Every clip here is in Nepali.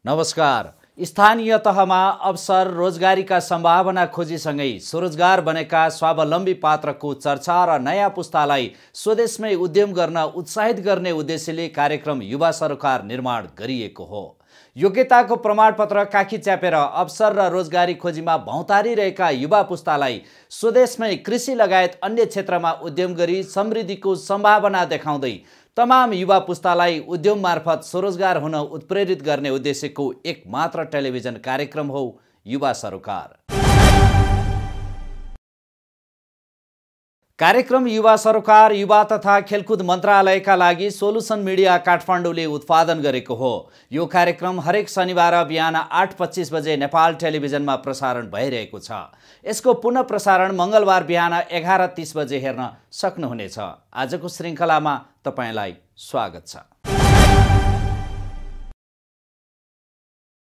नमस्कार। स्थानीय तहमा अवसर रोजगारीका सम्भावना खोजीसँगै स्वरोजगार बनेका स्वावलम्बी पात्रको चर्चा र नयाँ पुस्तालाई स्वदेशमै उद्यम गर्न उत्साहित गर्ने उद्देश्यले कार्यक्रम युवा सरोकार निर्माण गरिएको हो। योग्यताको प्रमाणपत्र काखी च्यापेर अवसर र रोजगारी खोजीमा भौतारिरहेका युवा पुस्तालाई स्वदेशमै कृषि लगायत अन्य क्षेत्रमा उद्यम गरी समृद्धिको सम्भावना देखाउँदै तमाम युवा पुस्तालाई उद्यम मार्फत स्वरोजगार हुन उत्प्रेरित गर्ने उद्देश्यको एक मात्र टेलिभिजन कार्यक्रम हो युवा सरोकार। कार्यक्रम युवा सरोकार युवा तथा खेलकुद मन्त्रालयका लागि सोलुसन मिडिया काठमाडौँले उत्पादन गरेको हो। यो कार्यक्रम हरेक शनिबार बिहान 8:25 बजे नेपाल टेलिभिजनमा प्रसारण भइरहेको छ। यसको पुनः प्रसारण मङ्गलबार बिहान 11:30 बजे हेर्न सक्नुहुनेछ। आजको श्रृङ्खलामा तपाईलाई स्वागत छ।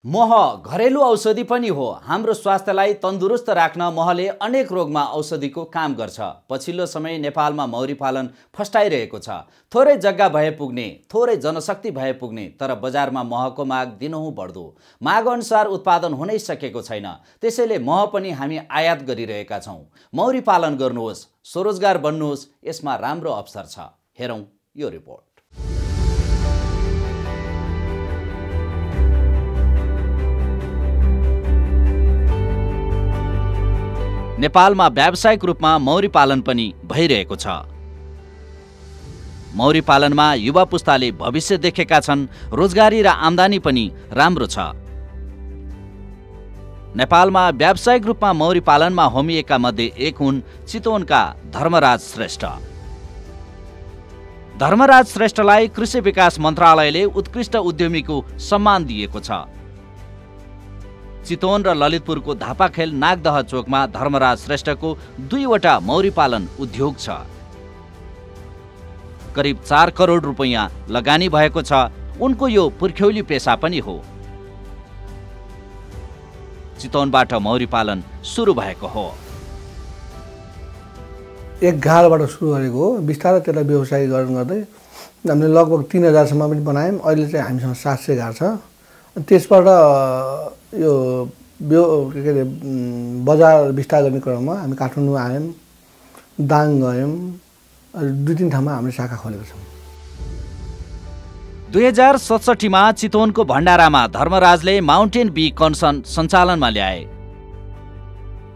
मह घरेलु औषधि पनि हो। हाम्रो स्वास्थ्यलाई तन्दुरुस्त राख्न महले अनेक रोगमा औषधिको काम गर्छ। पछिल्लो समय नेपालमा मौरी पालन फस्टाइरहेको छ। थोरै जग्गा भए पुग्ने, थोरै जनशक्ति भए पुग्ने, तर बजारमा महको माग दिनहुँ बढ्दो। माग अनुसार उत्पादन हुनै सकेको छैन। त्यसैले मह पनि हामी आयात गरिरहेका छौँ। मौरी पालन गर्नुहोस्, स्वरोजगार बन्नुहोस्, यसमा राम्रो अवसर छ। हेरौँ यो रिपोर्ट। नेपालमा व्यावसायिक रूपमा मौरी पालन पनि भइरहेको छ। मौरी पालनमा युवा पुस्ताले भविष्य देखेका छन्। रोजगारी र आम्दानी पनि राम्रो छ। नेपालमा व्यावसायिक रूपमा मौरी पालनमा होमिएका मध्ये एक हुन् चितवनका धर्मराज श्रेष्ठ। धर्मराज श्रेष्ठलाई कृषि विकास मन्त्रालयले उत्कृष्ट उद्यमीको सम्मान दिएको छ। चितवन र ललितपुरको धापाखेल नागदह चोकमा धर्मराज श्रेष्ठको 2वटा मौरी पालन उद्योग छ। करिब 4 करोड रुपैयाँ लगानी भएको छ। उनको यो पुर्ख्यौली पेशा पनि हो। चितवनबाट मौरी पालन सुरु भएको हो। एक घारबाट सुरु गरेको हो। बिस्तारै त्यसलाई व्यवसायीकरण गर्दै हामीले लगभग 3000 सम्म पनि बनायौँ। अहिले चाहिँ हामीसँग 700 घार छ। त्यसबाट यो के अरे बजार विस्तार गर्ने क्रममा हामी काठमाडौँ आयौँ, दाङ गयौँ, 2-3 ठाउँमा हामीले शाखा खोलेको छौँ। 2067 मा चितवनको भण्डारामा धर्मराजले माउन्टेन बी कन्सन सञ्चालनमा ल्याए।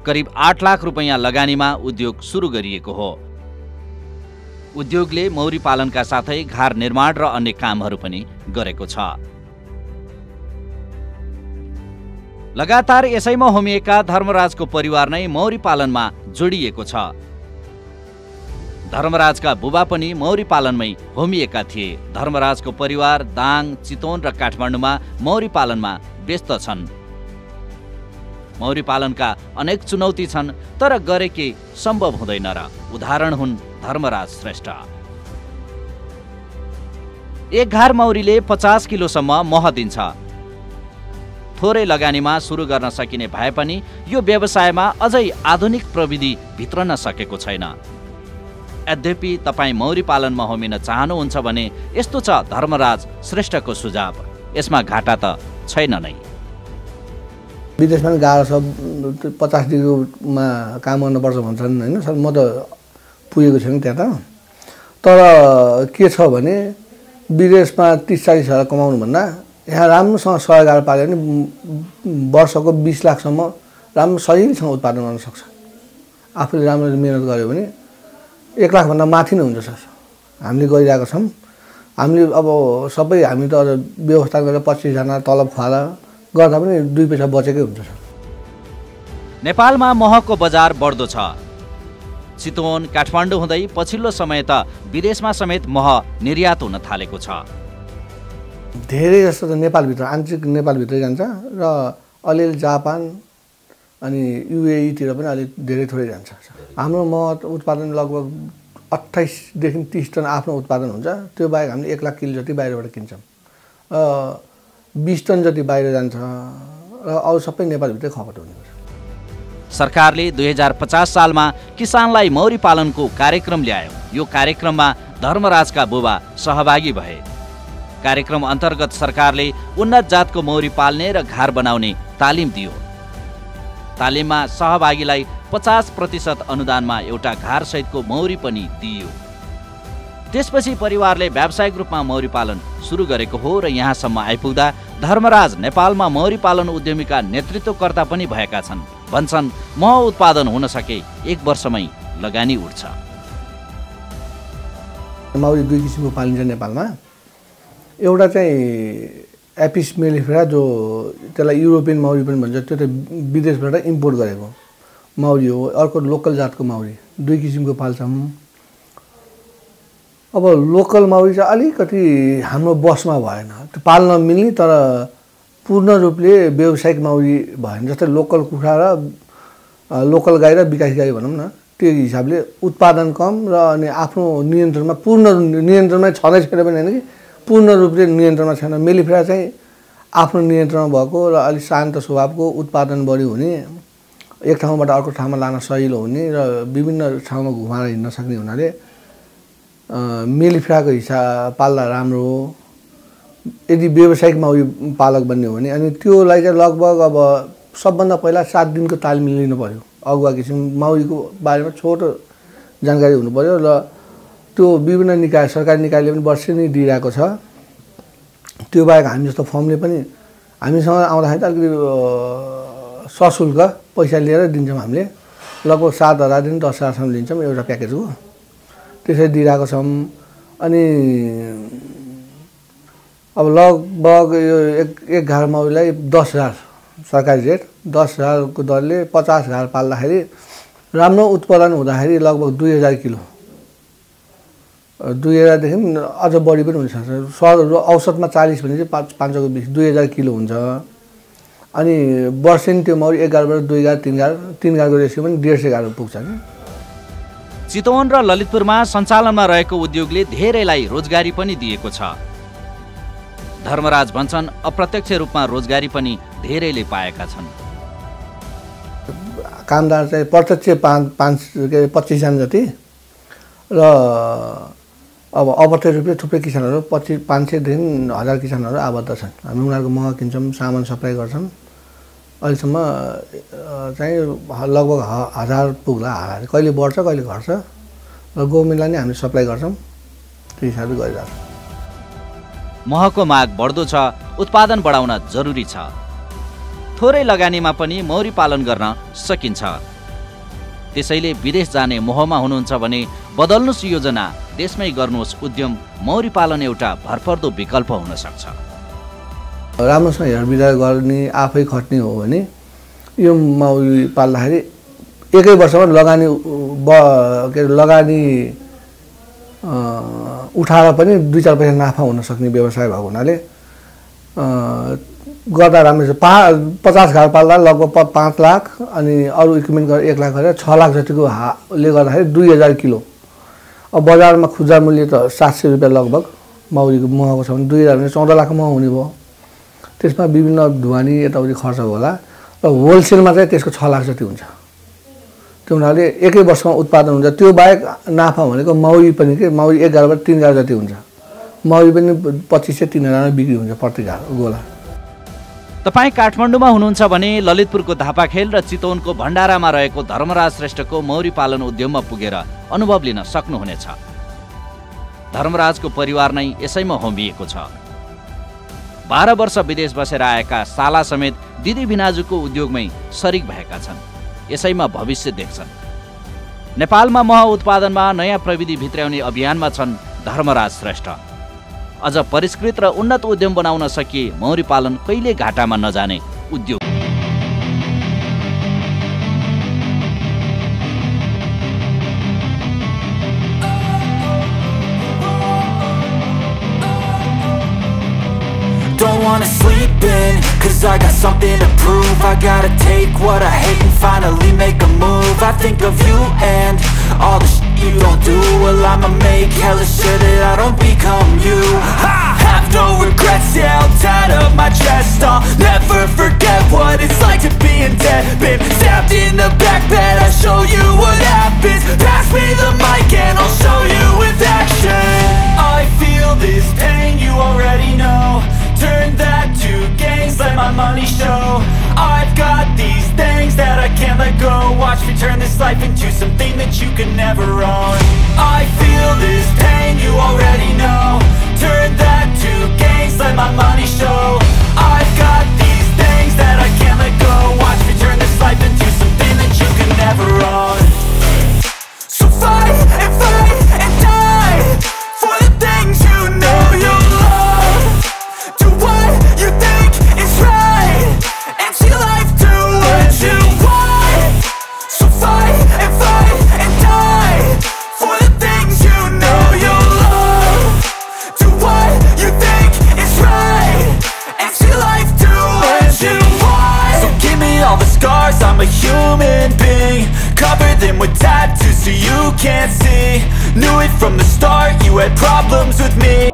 करिब 8 लाख रुपैयाँ लगानीमा उद्योग सुरु गरिएको हो। उद्योगले मौरी पालनका साथै घार निर्माण र अन्य कामहरू पनि गरेको छ। लगातार यसैमा होमिएका धर्मराजको परिवार नै मौरी पालनमा जोडिएको छ। धर्मराजका बुबा पनि मौरी पालनमै होमिएका थिए। धर्मराजको परिवार दाङ, चितवन र काठमाडौँमा मौरी पालनमा व्यस्त छन्। मौरी पालनका अनेक चुनौती छन्, तर गरेकै सम्भव हुँदैन र। उदाहरण हुन् धर्मराज श्रेष्ठ। एक घार मौरीले 50 किलोसम्म मह दिन्छ। थोरै लगानीमा सुरु गर्न सकिने भए पनि यो व्यवसायमा अझै आधुनिक प्रविधि भित्रन सकेको छैन। यद्यपि तपाईँ मौरी पालनमा होमिन चाहनुहुन्छ भने यस्तो छ धर्मराज श्रेष्ठको सुझाव। यसमा घाटा त छैन नै। विदेशमा पनि गाह्रो छ। 50 डिग्रीमा काम गर्नुपर्छ भन्छन् होइन। सर म त पुगेको छैन त्यहाँ त। तर के छ भने विदेशमा 30-40 हजार कमाउनुभन्दा यहाँ राम्रोसँग सहयोग पाल्यो भने वर्षको 20 लाखसम्म राम्रो सजिलैसँग उत्पादन गर्न सक्छ। आफूले राम्रो मेहनत गर्यो भने 1 लाखभन्दा माथि नै हुन्छ सर। हामीले गरिरहेको छौँ। हामीले अब सबै हामी त व्यवस्था गरेर 25 जना तलब खुवाला गर्दा पनि 2 पैसा बचेकै हुन्छ सर। नेपालमा महको बजार बढ्दो छ। चितवन, काठमाडौँ हुँदै पछिल्लो समय त विदेशमा समेत मह निर्यात हुन थालेको छ। धेरै जस्तो त नेपालभित्र, आन्तरिक नेपालभित्रै जान्छ र अलिअलि जापान अनि UAE-तिर पनि अलिक धेरै थोरै जान्छ। हाम्रो मह उत्पादन लगभग 28 देखि 30 टन आफ्नो उत्पादन हुन्छ। त्यो बाहेक हामीले 1 लाख किलो जति बाहिरबाट किन्छौँ। 20 टन जति बाहिर जान्छ र अरू सबै नेपालभित्रै खपत हुने गर्छ। सरकारले 2050 सालमा किसानलाई मौरी पालनको कार्यक्रम ल्यायो। यो कार्यक्रममा धर्मराजका बुबा सहभागी भए। कार्यक्रम अन्तर्गत सरकारले उन्नत जातको मौरी पाल्ने र घार बनाउने तालिम दियो। तालिममा सहभागीलाई 50% अनुदानमा एउटा घार सहितको मौरी पनि दिइयो। त्यसपछि परिवारले व्यावसायिक रूपमा मौरी पालन सुरु गरेको हो र यहाँसम्म आइपुग्दा धर्मराज नेपालमा मौरी पालन उद्यमीका नेतृत्वकर्ता पनि भएका छन्। भन्छन् मह उत्पादन हुन सके 1 वर्षमै लगानी उठ्छ। मौरी 2 किसिमको पालिन्छ नेपालमा। एउटा चाहिँ एपिस मेलिफेरा जो त्यसलाई युरोपियन मौरी पनि भन्छ, त्यो त विदेशबाट इम्पोर्ट गरेको मौरी हो। अर्को लोकल जातको मौरी, 2 किसिमको पाल्छौँ। अब लोकल मौरी चाहिँ अलिकति हाम्रो बसमा भएन, त्यो पाल्न मिल्ने तर पूर्ण रूपले व्यावसायिक मौरी भएन। जस्तै लोकल कुखुरा र लोकल गाई र विकास गाई भनौँ न, त्यो हिसाबले उत्पादन कम र अनि आफ्नो नियन्त्रणमा पूर्ण नियन्त्रणमै छँदै छैन पनि होइन कि पूर्ण रूपले नियन्त्रणमा छैन। मेलिफेरा चाहिँ आफ्नो नियन्त्रणमा भएको र अलिक शान्त स्वभावको, उत्पादन बढी हुने, एक ठाउँबाट अर्को ठाउँमा लान सजिलो हुने र विभिन्न ठाउँमा घुमाएर हिँड्न सक्ने हुनाले मेलिफेराको हिसाब पाल्दा राम्रो हो यदि व्यावसायिक मौरी पालक बन्ने हो भने। अनि त्योलाई चाहिँ लगभग अब सबभन्दा पहिला 7 दिनको तालिम लिनु पर्यो। अगुवा किसिम मौरीको बारेमा छोटो जानकारी हुनु पर्यो र त्यो विभिन्न निकाय, सरकारी निकायले पनि वर्षेनी दिइरहेको छ। त्यो बाहेक हामी जस्तो फर्मले पनि हामीसँग आउँदाखेरि त अलिकति सशुल्क पैसा लिएर दिन्छौँ। हामीले लगभग 7,000 देखि 10,000सम्म लिन्छौँ एउटा प्याकेजको, त्यसरी दिइरहेको छौँ। अनि अब लगभग यो एक घार मौरीलाई 10,000 सरकारी रेट, 10,000को दरले 50 घार पाल्दाखेरि राम्रो उत्पादन हुँदाखेरि लगभग 2,000 किलो, 2,000 देखि अझ बढी पनि हुनसक्छ। औसतमा 40 भने चाहिँ 500को 20, 2,000 किलो हुन्छ। अनि वर्षेनी त्यो मौरी 1 घारबाट 2 घार, 3 घारको रेसियो पनि 150 घार पुग्छ नि। चितवन र ललितपुरमा सञ्चालनमा रहेको उद्योगले धेरैलाई रोजगारी पनि दिएको छ। धर्मराज भन्छन् अप्रत्यक्ष रूपमा रोजगारी पनि धेरैले पाएका छन्। कामदार चाहिँ प्रत्यक्ष 25 जना जति र अब अप्रत्यक्ष रूपले थुप्रै किसानहरू 500 देखि 1000 किसानहरू आबद्ध छन्। हामी उनीहरूको मह किन्छौँ, सामान सप्लाई गर्छौँ। अहिलेसम्म चाहिँ लगभग 1000 पुग्ला। कहिले बढ्छ कहिले घट्छ र गभर्मेन्टलाई नै हामीले सप्लाई गर्छौँ। त्यो हिसाबले गरिरहेको छ। महको माग बढ्दो छ, उत्पादन बढाउन जरुरी छ। थोरै लगानीमा पनि मौरी पालन गर्न सकिन्छ। त्यसैले विदेश जाने मोहमा हुनुहुन्छ भने बदल्नुहोस् योजना, देशमै गर्नुहोस् उद्यम। मौरी पालन एउटा भरपर्दो विकल्प हुन सक्छ। राम्रोसँग हेरविचार गर्ने, आफै खट्ने हो भने यो मौरी पाल्दाखेरि 1 वर्षमा लगानी उठाएर पनि 2-4 पैसा नाफा हुन सक्ने व्यवसाय भएको हुनाले गर्दा राम्रो छ। 50 घार पाल्दा लगभग 5 लाख अनि अरू इक्विपमेन्ट गरेर 1 लाख गरेर 6 लाख जतिको ले गर्दाखेरि 2,000 किलो। अब बजारमा खुद्रा मूल्य त 700 रुपियाँ लगभग मौरीको महको छ भने 2,000 भने 14 लाख मह हुने भयो। त्यसमा विभिन्न ढुवानी यताउति खर्च होला र होलसेलमा चाहिँ त्यसको 6 लाख जति हुन्छ। त्यो हुनाले 1 वर्षमा उत्पादन हुन्छ। त्यो बाहेक नाफा भनेको मौरी पनि के, मौरी 1 घारबाट 3 घार जति हुन्छ। मौरी पनि 2500-3000 बिक्री हुन्छ प्रति घार गोला। तपाईँ काठमाडौँमा हुनुहुन्छ भने ललितपुरको धापाखेल र चितवनको भण्डारामा रहेको धर्मराज श्रेष्ठको मौरी पालन उद्यममा पुगेर अनुभव लिन सक्नुहुनेछ। धर्मराजको परिवार नै यसैमा होमिएको छ। 12 वर्ष विदेश बसेर आएका साला समेत दिदी भिनाजुको उद्योगमै सरिक भएका छन्। यसैमा भविष्य देख्छन्। नेपालमा मह उत्पादनमा नयाँ प्रविधि भित्र्याउने अभियानमा छन् धर्मराज श्रेष्ठ। अझ परिष्कृत र उन्नत उद्यम बनाउन सकिए मौरी पालन कहिले घाटामा नजाने उद्योग। Don't wanna sleep in, cause I got something to prove. I gotta take what I hate and finally make a move. I think of you and all the shit you don't do. Well, I'ma make hella sure that I don't become you. I have no regrets, yeah, I'll tie up my chest. I'll never forget what it's like to be in debt. Been stabbed in the back bed, I'll show you what happens. Pass me the mic and I'll show you with action. I feel this pain, you already my money show. I've got these things that I can't let go. Watch me turn this life into something that you could never own. I feel this pain, you already know. Turn that to gains, let my money show. I've got these things that I can't let go. Watch me turn this life into something that you could never own. So fight and die for the things you know you love. Do what you think is right and see life do what you want. So fight and die for the things you know you love. Do what you think is right and see life do what you want. So give me all the scars, I'm a human being. Cover them with tattoos so you can't see. Knew it from the start, you had problems with me.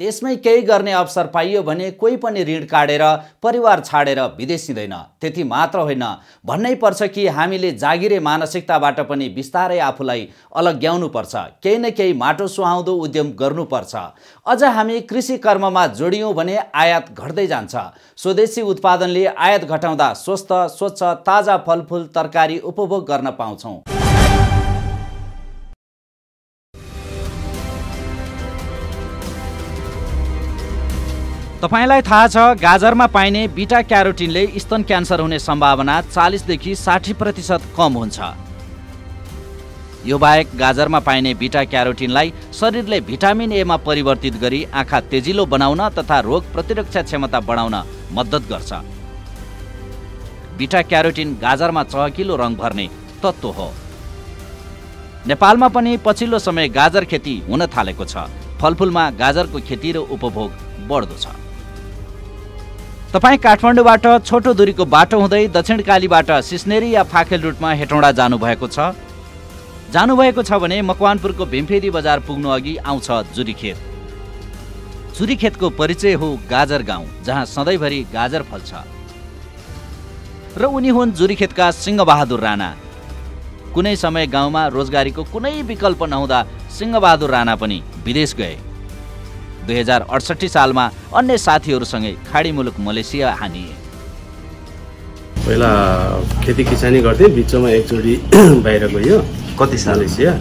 देशमै केही गर्ने अवसर पाइयो भने कोही पनि ऋण काटेर परिवार छाडेर विदेश हिँड्दैन। त्यति मात्र होइन, भन्नै पर्छ कि हामीले जागिरे मानसिकताबाट पनि बिस्तारै आफूलाई अलग्याउनु पर्छ। केही न केही माटो सुहाउँदो उद्यम गर्नुपर्छ। अझ हामी कृषि कर्ममा जोडियौँ भने आयात घट्दै जान्छ। स्वदेशी उत्पादनले आयात घटाउँदा स्वस्थ, स्वच्छ, ताजा फलफुल, तरकारी उपभोग गर्न पाउँछौँ। तपाईलाई थाहा छ, गाजरमा पाइने बीटा क्यारोटिनले स्तन क्यान्सर हुने सम्भावना 40 देखि 60% कम हुन्छ। यो बाहेक गाजरमा पाइने बीटा क्यारोटिनलाई शरीरले भिटामिन ए मा परिवर्तित गरी आँखा तेजिलो बनाउन तथा रोग प्रतिरक्षा क्षमता बढाउन मद्दत गर्छ। बीटा क्यारोटिन गाजरमा चहकिलो रङ भर्ने तत्त्व हो। नेपालमा पनि पछिल्लो समय गाजर खेती हुन थालेको छ। फलफुलमा गाजरको खेती र उपभोग बढ्दो छ। तपाईँ काठमाडौँबाट छोटो दूरीको बाटो हुँदै दक्षिणकालीबाट सिस्नेरी या फाखेल रुटमा हेटौँडा जानुभएको छ भने मकवानपुरको भीमफेदी बजार पुग्नु अघि आउँछ जुरीखेत। जुरीखेतको परिचय हो गाजर गाउँ, जहाँ सधैँभरि गाजर फल्छ। र उनी हुन् जुरीखेतका सिंहबहादुर राणा। कुनै समय गाउँमा रोजगारीको कुनै विकल्प नहुँदा सिंहबहादुर राणा पनि विदेश गए। 2068 सालमा अन्य साथीहरूसँगै खाडी मुलुक मलेसिया हानिए। पहिला खेती किसानी गर्थेँ, बिचमा एकचोटि बाहिर गयो। कति साल? मलेसिया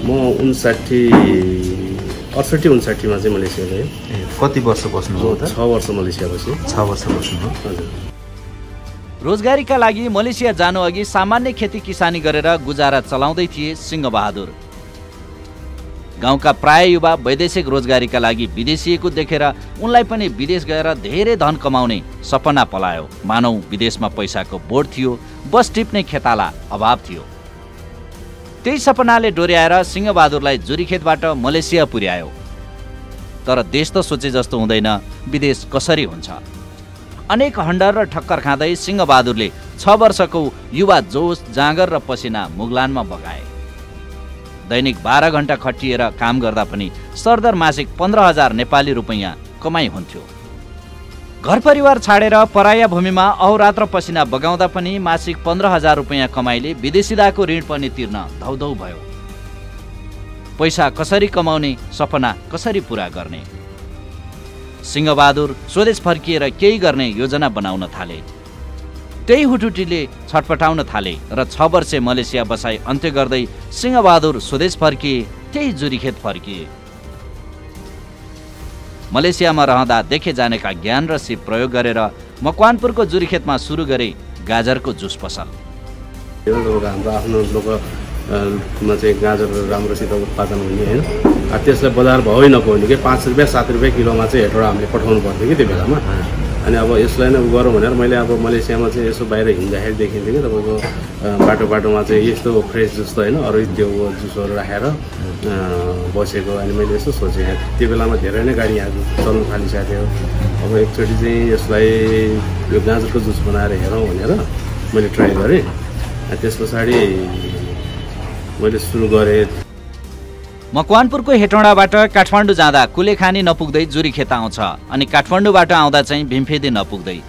म 68-59 मा चाहिँ मलेसिया गएँ। कति वर्ष बस्नुभयो त? 6 वर्ष मलेसिया बसेँ। 6 वर्ष बस्नुभयो। हजुर। रोजगारीका लागि मलेसिया जानु अघि सामान्य खेती किसानी गरेर गुजारा चलाउँदै थिए सिंहबहादुर। गाउँका प्राय युवा वैदेशिक रोजगारीका लागि विदेशिएको देखेर उनलाई पनि विदेश गएर धेरै धन कमाउने सपना पलायो। मानौ विदेशमा पैसाको बोट थियो, बस टिप्ने खेताला अभाव थियो। त्यही सपनाले डोर्याएर सिंहबहादुरलाई जुरीखेतबाट मलेसिया पुर्यायो। तर देश त सोचे जस्तो हुँदैन, विदेश कसरी हुन्छ? अनेक हन्डर र ठक्कर खाँदै सिंहबहादुरले 6 वर्षको युवा जोश, जाँगर र पसिना मुगलानमा बगाए। दैनिक 12 घण्टा खटिएर काम गर्दा पनि सरदर मासिक 15,000 नेपाली रुपैयाँ कमाइ हुन्थ्यो। घर परिवार छाडेर पराया भूमिमा अहोरात्र पसिना बगाउँदा पनि मासिक 15,000 रुपैयाँ कमाइले विदेशीदाको ऋण पनि तिर्न धौधौ भयो। पैसा कसरी कमाउने, सपना कसरी पूरा गर्ने? सिंहबहादुर स्वदेश फर्किएर केही गर्ने योजना बनाउन थाले। त्यही हुटुटीले छटपटाउन थाले र 6 वर्षे मलेसिया बसाई अन्त्य गर्दै सिंहबहादुर स्वदेश फर्किए, त्यही जुरीखेत फर्किए। मलेसियामा रहँदा देखे जानेका ज्ञान र सिप प्रयोग गरेर मकवानपुरको जुरीखेतमा सुरु गरे गाजरको जुस पसल। हाम्रो आफ्नो लोकमा चाहिँ गाजर राम्रोसित उत्पादन हुने होइन, त्यसलाई बजार भावै नपाउने कि 5 रुपियाँ 7 रुपियाँ किलोमा चाहिँ हेटेर हामीले पठाउनु पर्थ्यो कि त्यो बेलामा। अनि अब यसलाई नै गरौँ भनेर मैले अब मलेसियामा चाहिँ यसो बाहिर हिँड्दाखेरि देखिन्थेँ कि तपाईँको बाटोमा चाहिँ यस्तो फ्रेस जुस त होइन, अरू त्यो जुसहरू राखेर बसेको। अनि मैले यसो सोचेँ, त्यो बेलामा धेरै नै गाडी यहाँ चल्नु थालिसकेको थियो। अब एकचोटि चाहिँ यसलाई यो गाजरको जुस बनाएर हेरौँ भनेर मैले ट्राई गरेँ। त्यस पछाडि मैले सुरु गरेँ। मकवानपुरको हेटौँडाबाट काठमाडौँ जाँदा कुलेखानी नपुग्दै जुरीखेत आउँछ, अनि काठमाडौँबाट आउँदा चाहिँ भीमफेदी नपुग्दै।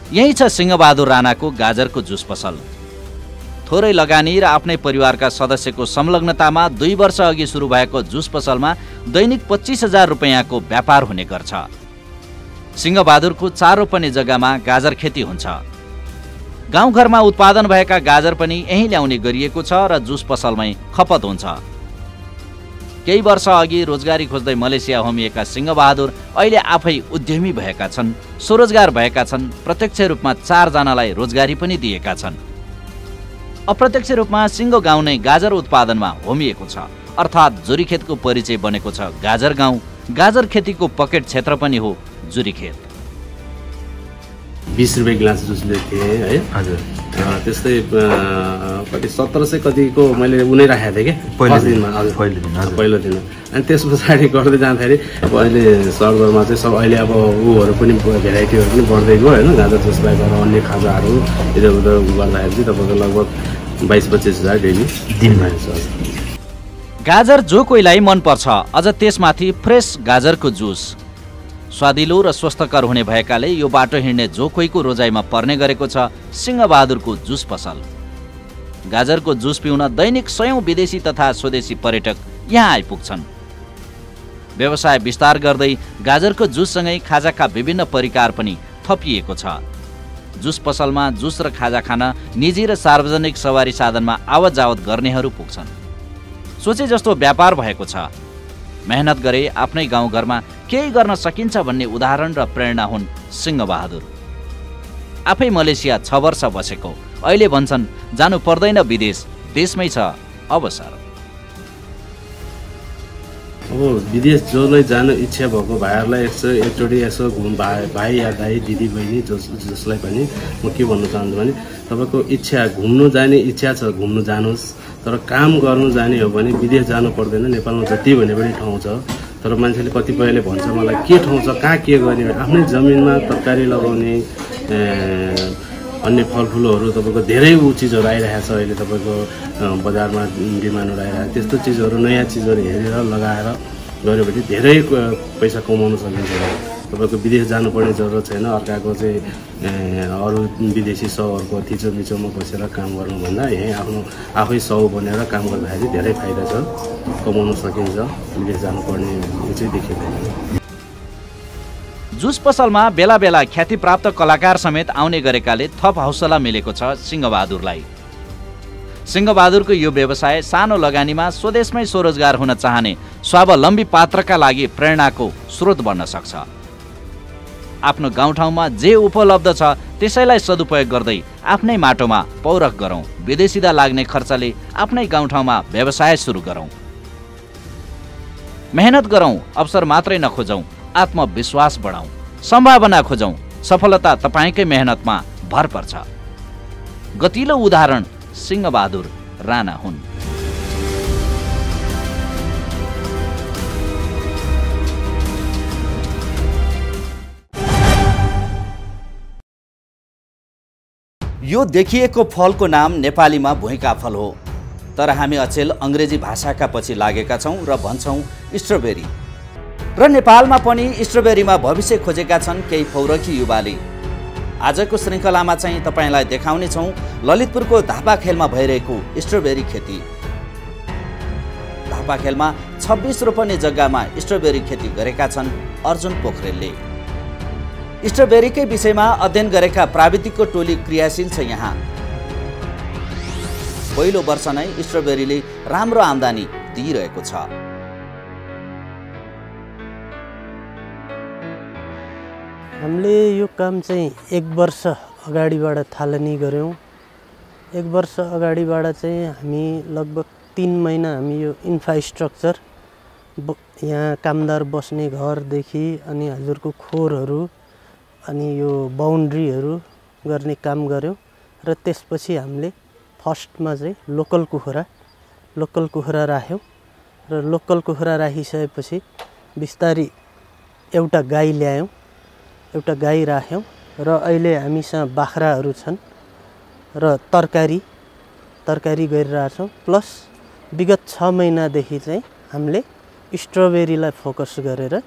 यही छ सिंहबहादुर राणाको गाजरको जुस पसल। थोरै लगानी र आफ्नै परिवारका सदस्यको संलग्नतामा 2 वर्ष अघि सुरु भएको जुस पसलमा दैनिक 25,000 रुपैयाँको व्यापार हुने गर्छ। सिंहबहादुरको 4 रोपनी जग्गामा गाजर खेती हुन्छ। गाउँघरमा उत्पादन भएका गाजर पनि यहीँ ल्याउने गरिएको छ र जुस पसलमै खपत हुन्छ। केही वर्ष अघि रोजगारी खोज्दै मलेसिया होमिएका सिंहबहादुर अहिले आफै उद्यमी भएका छन्, स्वरोजगार भएका छन्। प्रत्यक्ष रूपमा 4 जनालाई रोजगारी पनि दिएका छन्। अप्रत्यक्ष रूपमा सिंह गाउँ नै गाजर उत्पादनमा होमिएको छ, अर्थात् जुरीखेतको परिचय बनेको छ गाजर गाउँ। गाजर खेतीको पकेट क्षेत्र पनि हो जुरीखेत। 20 रुपियाँ गिलास जुस थिएँ है। हजुर। त्यस्तै कति 1700 कतिको मैले उनै राखेको थिएँ कि पहिलो दिनमा। हजुर पहिलो दिन। अनि त्यस पछाडि गर्दै जाँदाखेरि अहिले सरदरमा चाहिँ सब अहिले अब ऊहरू पनि भेराइटीहरू पनि बढ्दै गयो होइन। गाजर जुस बाहेक अन्य खाजाहरू इधर उधर गर्दाखेरि चाहिँ तपाईँको लगभग 22-25 हजार डेली दिनमा। गाजर जो कोहीलाई मनपर्छ, अझ त्यसमाथि फ्रेस गाजरको जुस स्वादिलो र स्वस्थकर हुने भएकाले यो बाटो हिँड्ने जो कोहीको रोजाइमा पर्ने गरेको छ सिंहबहादुरको जुस पसल। गाजरको जुस पिउन दैनिक 100औं विदेशी तथा स्वदेशी पर्यटक यहाँ आइपुग्छन्। व्यवसाय विस्तार गर्दै गाजरको जुससँगै खाजाका विभिन्न परिकार पनि थपिएको छ। जुस पसलमा जुस र खाजा खान निजी र सार्वजनिक सवारी साधनमा आवत जावत गर्नेहरू पुग्छन्। सोचे जस्तो व्यापार भएको छ। मेहनत गरे आफ्नै गाउँघरमा केही गर्न सकिन्छ भन्ने उदाहरण र प्रेरणा हुन् सिंहबहादुर। आफै मलेसिया 6 वर्ष बसेको, अहिले भन्छन् जानु पर्दैन विदेश, देशमै छ अवसर। अब विदेश जसलाई जान इच्छा भएको भाइहरूलाई एकचोटि यसो भाइ या दाइ दिदी बहिनी जसलाई पनि म के भन्न चाहन्छु भने तपाईँको इच्छा घुम्नु जाने इच्छा छ, घुम्नु जानुहोस्। तर काम गर्नु जाने हो भने विदेश जानु पर्दैन। नेपालमा जति भने पनि ठाउँ छ। तर मान्छेले कतिपयले भन्छ मलाई के ठाउँ छ, कहाँ के गर्ने, आफ्नै जमिनमा तरकारी लगाउने अन्य फलफुलहरू तपाईँको धेरै चिजहरू आइरहेको छ अहिले तपाईँको बजारमा डिमान्डहरू आइरहेको। त्यस्तो चिजहरू नयाँ चिजहरू हेरेर लगाएर गऱ्यो भने धेरै पैसा कमाउन सकिन्छ। तपाईँको विदेश जानुपर्ने जरुरत छैन। अर्काको चाहिँ अरू विदेशी सौहरूको थिचोमिचोमा बसेर काम गर्नुभन्दा यहीँ आफ्नो आफै सौ बनेर काम गर्दाखेरि धेरै फाइदा छ, कमाउन सकिन्छ। विदेश जानुपर्ने यो चाहिँ देखिँदैन। जुस पसलमा बेला बेला ख्यातिप्राप्त कलाकार समेत आउने गरेकाले थप हौसला मिलेको छ सिंहबहादुरलाई। सिंहबहादुरको यो व्यवसाय सानो लगानीमा स्वदेशमै स्वरोजगार हुन चाहने स्वावलम्बी पात्रका लागि प्रेरणाको स्रोत बन्न सक्छ। आफ्नो गाउँठाउँमा जे उपलब्ध छ त्यसैलाई सदुपयोग गर्दै आफ्नै माटोमा पौरख गरौँ। विदेशिदा लाग्ने खर्चले आफ्नै गाउँठाउँमा व्यवसाय सुरु गरौँ। मेहनत गरौँ, अवसर मात्रै नखोजौँ, आत्मविश्वास बढाउँ, सम्भावना खोजौँ। सफलता तपाईँकै मेहनतमा भर पर्छ। गतिलो उदाहरण सिंहबहादुर राणा हुन्। यो देखिएको फलको नाम नेपालीमा भुइँका फल हो, तर हामी अचेल अङ्ग्रेजी भाषाका पछि लागेका छौँ र भन्छौँ स्ट्रबेरी। र नेपालमा पनि स्ट्रबेरीमा भविष्य खोजेका छन् केही पौरखी युवाले। आजको श्रृङ्खलामा चाहिँ तपाईँलाई देखाउने छौँ ललितपुरको धापाखेलमा भइरहेको स्ट्रबेरी खेती। धापाखेलमा 26 रोपनी जग्गामा स्ट्रबेरी खेती गरेका छन् अर्जुन पोखरेलले। स्ट्रबेरीकै विषयमा अध्ययन गरेका प्राविधिकको टोली क्रियाशील छ यहाँ। पहिलो वर्ष नै स्ट्रबेरीले राम्रो आम्दानी दिइरहेको छ। हामीले यो काम चाहिँ 1 वर्ष अगाडिबाट थालनी गऱ्यौँ। 1 वर्ष अगाडिबाट चाहिँ हामी लगभग 3 महिना हामी यो इन्फ्रास्ट्रक्चर यहाँ कामदार बस्ने घरदेखि अनि हजुरको खोरहरू अनि यो बाउन्ड्रीहरू गर्ने काम गऱ्यौँ। र त्यसपछि हामीले फर्स्टमा चाहिँ लोकल कुखुरा राख्यौँ। र लोकल कुखुरा राखिसकेपछि बिस्तारी एउटा गाई ल्यायौँ, एउटा गाई राख्यौँ। र अहिले हामीसँग बाख्राहरू छन् र तरकारी गरिरहेछौँ। प्लस विगत 6 महिनादेखि चाहिँ हामीले स्ट्रबेरीलाई फोकस गरेर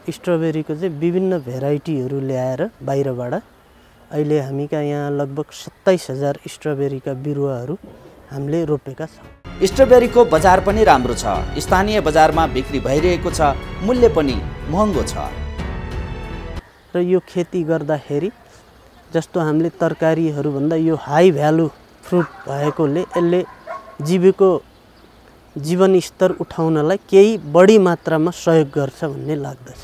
स्ट्रबेरीको चाहिँ विभिन्न भेराइटीहरू ल्याएर बाहिरबाट अहिले हामी कहाँ यहाँ लगभग 27,000 स्ट्रबेरीका बिरुवाहरू हामीले रोपेका छौँ। स्ट्रबेरीको बजार पनि राम्रो छ। स्थानीय बजारमा बिक्री भइरहेको छ, मूल्य पनि महँगो छ। र यो खेती गर्दाखेरि जस्तो हामीले तरकारीहरूभन्दा यो हाई भ्यालु फ्रुट भएकोले यसले जीवनस्तर उठाउनलाई केही बढी मात्रामा सहयोग गर्छ भन्ने लाग्दछ।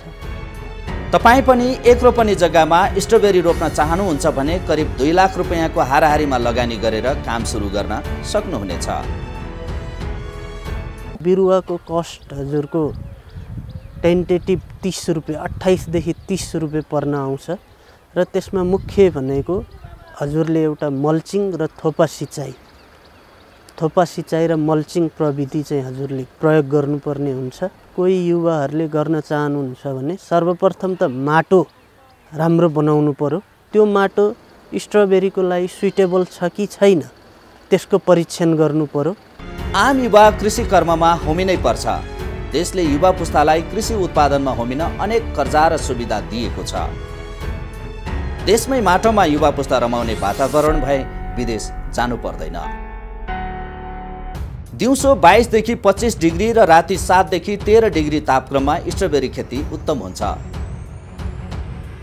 तपाईँ पनि 1 रोपनी जग्गामा स्ट्रबेरी रोप्न चाहनुहुन्छ भने करिब 2 लाख रुपैयाँको हाराहारीमा लगानी गरेर काम सुरु गर्न सक्नुहुनेछ। बिरुवाको कस्ट हजुरको टेन्टेटिभ 30 रुपियाँ 28 देखि 30 रुपियाँ पर्न आउँछ र त्यसमा मुख्य भनेको हजुरले एउटा मल्चिङ र थोपा सिँचाइ र मल्चिङ प्रविधि चाहिँ हजुरले प्रयोग गर्नुपर्ने हुन्छ। कोही युवाहरूले गर्न चाहनुहुन्छ भने सर्वप्रथम त माटो राम्रो बनाउनु पर्यो। त्यो माटो स्ट्रबेरीको लागि सुइटेबल छ कि छैन त्यसको परीक्षण गर्नु पर्यो। आम युवा कृषि कर्ममा होमिनै पर्छ। देशले युवा पुस्तालाई कृषि उत्पादनमा होमिन अनेक कर्जा र सुविधा दिएको छ। देशमै माटोमा युवा पुस्ता रमाउने वातावरण भए विदेश जानु पर्दैन। दिउँसो 22 देखि 25 डिग्री र राति 7 देखि 13 डिग्री तापक्रममा स्ट्रबेरी खेती उत्तम हुन्छ।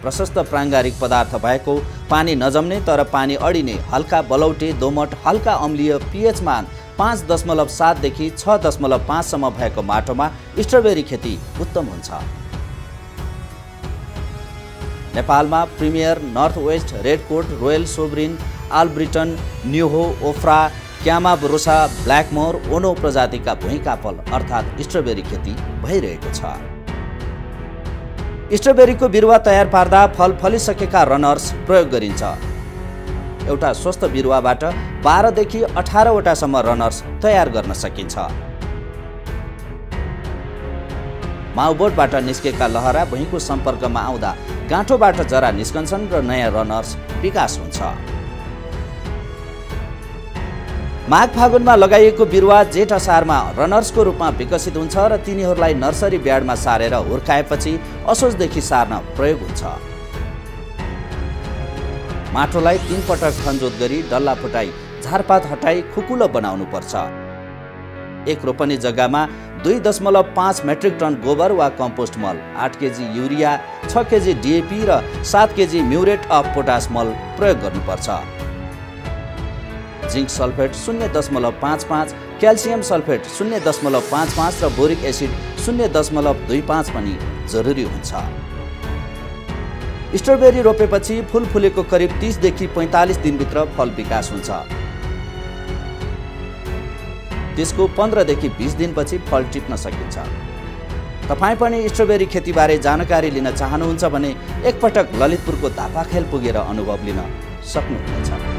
प्रशस्त प्राङ्गारिक पदार्थ भएको, पानी नजम्ने तर पानी अडिने, हल्का बलौटे, दोमट, हल्का अम्लीय, पीएच मान 5.7 देखि 6.5 सम्म भएको माटोमा स्ट्रबेरी खेती उत्तम हुन्छ। नेपालमा Premier, North West, Redcoat, Royal Sovereign, Albritton, न्युहो, ओफ्रा, क्यामाब्रोसा, ब्ल्याकमोर, ओनो प्रजातिका भुइँका फल अर्थात् स्ट्रबेरी खेती भइरहेको छ। स्ट्रबेरीको बिरुवा तयार पार्दा फल फलिसकेका रनर्स प्रयोग गरिन्छ। एउटा स्वस्थ बिरुवाबाट 12 देखि 18 वटासम्म रनर्स तयार गर्न सकिन्छ। माउबोटबाट निस्केका लहरा भुइँको सम्पर्कमा आउँदा गाँठोबाट जरा निस्कन्छन् र नयाँ रनर्स विकास हुन्छ। माघ फागुनमा लगाइएको बिरुवा जेठ असारमा रनर्सको रूपमा विकसित हुन्छ र तिनीहरूलाई नर्सरी ब्याडमा सारेर हुर्काएपछि असोजदेखि सार्न प्रयोग हुन्छ। माटोलाई 3 पटक खनजोत गरी डल्ला फुटाई झारपात हटाई खुकुलो बनाउनु पर्छ। 1 रोपनी जग्गामा 2.5 मेट्रिक टन गोबर वा कम्पोस्ट मल, 8 केजी युरिया, 6 केजी डिएपी र 7 केजी म्युरेट अफ पोटास मल प्रयोग गर्नुपर्छ। जिंक सल्फेट 0.55, क्याल्सियम सल्फेट 0.55 र बोरिक एसिड 0.25 पनि जरुरी हुन्छ। स्ट्रबेरी रोपेपछि फूल फुलेको करिब 30 देखि 45 दिनभित्र फल विकास हुन्छ। त्यसको 15 देखि 20 दिनपछि फल टिप्न सकिन्छ। तपाईँ पनि स्ट्रबेरी खेतीबारे जानकारी लिन चाहनुहुन्छ भने एकपटक ललितपुरको धापाखेल पुगेर अनुभव लिन सक्नुहुनेछ।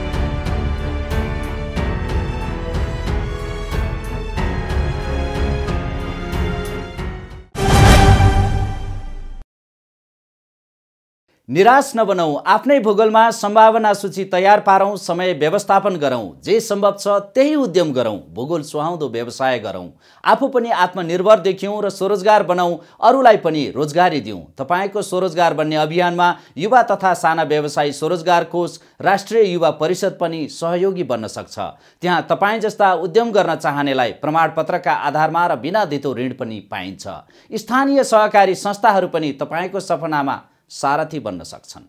निराश नबनौं, आफ्नै भूगोलमा सम्भावना सूची तयार पारौं, समय व्यवस्थापन गरौं, जे सम्भव छ त्यही उद्यम गरौं, भूगोल सुहाउँदो व्यवसाय गरौं, आफू पनि आत्मनिर्भर देखियौं र स्वरोजगार बनाऊ, अरूलाई पनि रोजगारी दिउँ। तपाईको स्वरोजगार बन्ने अभियानमा युवा तथा साना व्यवसायी स्वरोजगार कोष, राष्ट्रिय युवा परिषद पनि सहयोगी बन्न सक्छ। त्यहाँ तपाईँ जस्ता उद्यम गर्न चाहनेलाई प्रमाणपत्रका आधारमा र बिना धितो ऋण पनि पाइन्छ। स्थानीय सहकारी संस्थाहरू पनि तपाईको सपनामा सारथी बन्न सक्छन्।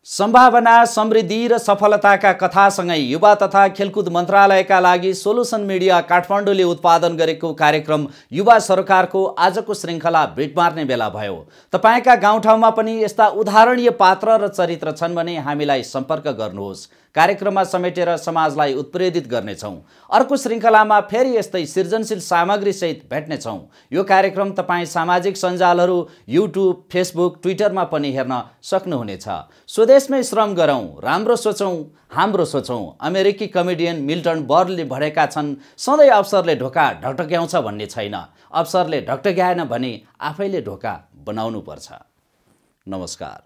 सम्भावना, समृद्धि र सफलताका कथासँगै युवा तथा खेलकुद मन्त्रालयका लागि सोलुसन मिडिया काठमाडौँले उत्पादन गरेको कार्यक्रम युवा सरकारको आजको श्रृङ्खला ब्रेक मार्ने बेला भयो। तपाईका गाउँठाउँमा पनि यस्ता उदाहरणीय पात्र र चरित्र छन् भने हामीलाई सम्पर्क गर्नुहोस्। कार्यक्रममा समेटेर समाजलाई उत्प्रेरित गर्नेछौँ। अर्को श्रृङ्खलामा फेरि यस्तै सृजनशील सामग्री सहित भेट्नेछौँ। यो कार्यक्रम तपाईँ सामाजिक सञ्जालहरू युट्युब, फेसबुक, ट्विटरमा पनि हेर्न सक्नुहुनेछ। स्वदेशमै श्रम गरौँ, राम्रो सोचौँ, हाम्रो सोचौँ। अमेरिकी कमेडियन मिल्टन बर्लले भनेका छन्, सधैँ अवसरले ढोका ढकढक्याउँछ भन्ने छैन, अवसरले ढकढक्याएन भने आफैले ढोका बनाउनु पर्छ। नमस्कार।